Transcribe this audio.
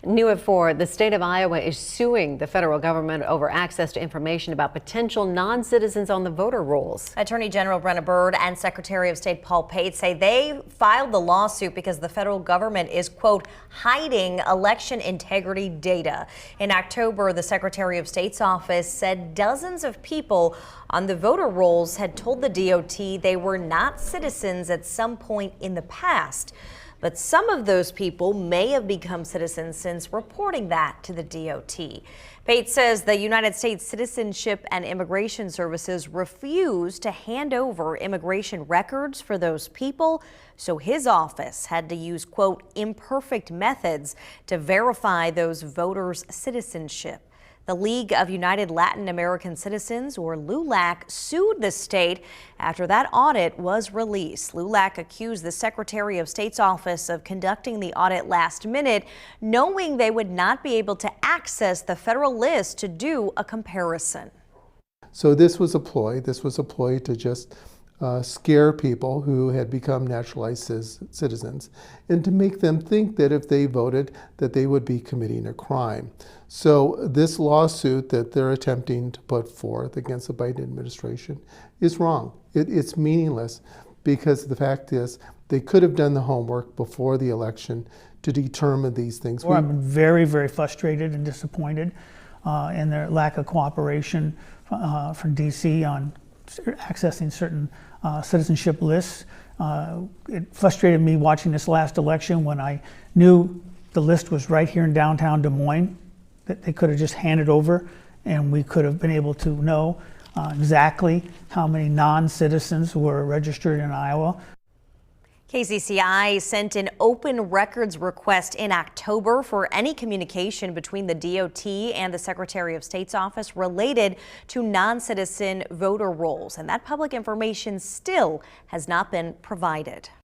New at 4, the state of Iowa is suing the federal government over access to information about potential non-citizens on the voter rolls. Attorney General Brenna Bird and Secretary of State Paul Pate say they filed the lawsuit because the federal government is, quote, hiding election integrity data. In October, the Secretary of State's office said dozens of people on the voter rolls had told the DOT they were not citizens at some point in the past. But some of those people may have become citizens since reporting that to the DOT. Pate says the United States Citizenship and Immigration Services refused to hand over immigration records for those people, so his office had to use, quote, imperfect methods to verify those voters' citizenship. The League of United Latin American Citizens, or LULAC, sued the state after that audit was released. LULAC accused the Secretary of State's office of conducting the audit last minute, knowing they would not be able to access the federal list to do a comparison. So this was a ploy. This was a ploy to just scare people who had become naturalized citizens and to make them think that if they voted that they would be committing a crime. So this lawsuit that they're attempting to put forth against the Biden administration is wrong. It's meaningless because the fact is they could have done the homework before the election to determine these things. Well, I'm very, very frustrated and disappointed in their lack of cooperation from DC on accessing certain citizenship lists. It frustrated me watching this last election when I knew the list was right here in downtown Des Moines, that they could have just handed over and we could have been able to know exactly how many non-citizens were registered in Iowa. KCCI sent an open records request in October for any communication between the DOT and the Secretary of State's office related to non-citizen voter rolls, and that public information still has not been provided.